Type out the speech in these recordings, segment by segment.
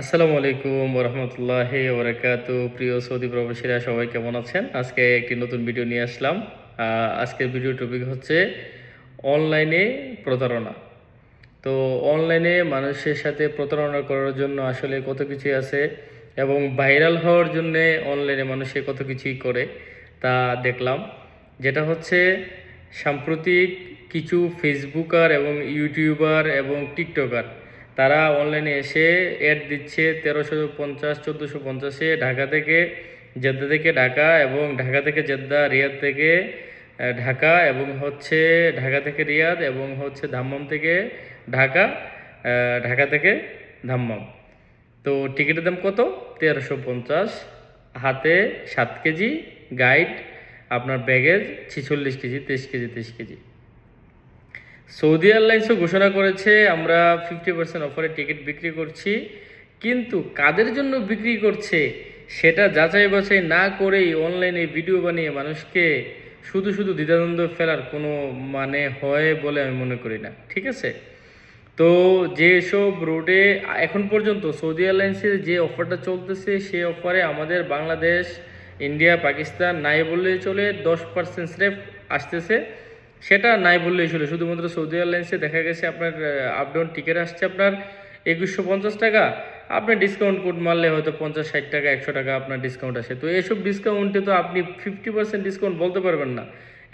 আসসালামু আলাইকুম ওরহমতুল্লাহি ওবরাকাতু। প্রিয় সৌদি প্রবাসীরা সবাই কেমন আছেন? আজকে একটি নতুন ভিডিও নিয়ে আসলাম। আজকের ভিডিও টপিক হচ্ছে অনলাইনে প্রতারণা। তো অনলাইনে মানুষের সাথে প্রতারণা করার জন্য আসলে কত কিছুই আছে, এবং ভাইরাল হওয়ার জন্যে অনলাইনে মানুষে কত কিছুই করে তা দেখলাম। যেটা হচ্ছে সাম্প্রতিক কিছু ফেসবুকার এবং ইউটিউবার এবং টিকটকার তারা অনলাইনে এসে অ্যাড দিচ্ছে 1350 1450-এ জেদ্দা থেকে ঢাকা, এবং ঢাকা থেকে জেদ্দা, রিয়াদ থেকে ঢাকা, এবং হচ্ছে ঢাকা থেকে রিয়াদ, এবং হচ্ছে দাম্মাম থেকে ঢাকা, ঢাকা থেকে ধাম্মাম। তো টিকিটের দাম কত? 1350। হাতে 7 কেজি গাইড, আপনার baggage 46 KG, 23 KG, 23 KG. Saudi এয়ারলাইন্সও ঘোষণা করেছে আমরা 50% অফারে টিকিট বিক্রি করছি, কিন্তু কাদের জন্য বিক্রি করছে সেটা যাচাই বাছাই না করেই অনলাইনে ভিডিও বানিয়ে মানুষকে শুধু শুধু দ্বিধাদ্বন্দ্ব ফেলার কোনো মানে হয় বলে আমি মনে করি না। ঠিক আছে? তো যেসব রুটে এখন পর্যন্ত সৌদি এয়ারলাইন্সের যে অফারটা চলতেছে, সেই অফারে আমাদের বাংলাদেশ, ইন্ডিয়া, পাকিস্তান নাই বললেই চলে 10% স্রেফ আসতেছে। সেটা নাই বললেই চলে। শুধুমাত্র সৌদি এয়ারলাইন্সে দেখা গেছে আপনার আপ ডাউন টিকিট আসছে আপনার 2150 টাকা। আপনি ডিসকাউন্ট কোড মারলে হয়তো 50, 60 টাকা, 100 টাকা আপনার ডিসকাউন্ট আসে। তো এসব ডিসকাউন্টে তো আপনি 50% ডিসকাউন্ট বলতে পারবেন না,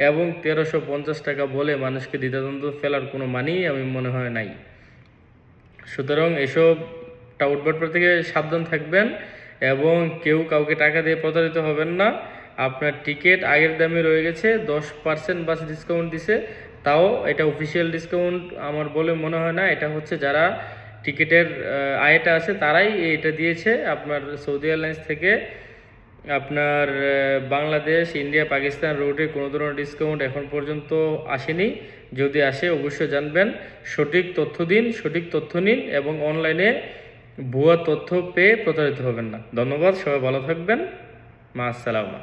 এবং 1350 টাকা বলে মানুষকে দ্বিধাদ্বন্দ্ব ফেলার কোনো মানেই আমি মনে হয় নাই। সুতরাং এসব টাউটবাটপার থেকে সাবধান থাকবেন, এবং কেউ কাউকে টাকা দিয়ে প্রতারিত হবেন না। আপনার টিকিট আগের দামে রয়ে গেছে, 10% বাস ডিসকাউন্ট দিছে, তাও এটা অফিসিয়াল ডিসকাউন্ট আমার বলে মনে হয় না। এটা হচ্ছে যারা টিকিটের আয়টা আছে তারাই এটা দিয়েছে। আপনার সৌদি এয়ারলাইন্স থেকে আপনার বাংলাদেশ, ইন্ডিয়া, পাকিস্তান রুটে কোনো ধরনের ডিসকাউন্ট এখন পর্যন্ত আসেনি। যদি আসে অবশ্যই জানবেন। সঠিক তথ্য দিন, সঠিক তথ্য নিন, এবং অনলাইনে ভুয়া তথ্য পেয়ে প্রতারিত হবেন না। ধন্যবাদ, সবাই ভালো থাকবেন। মা আসসালামা।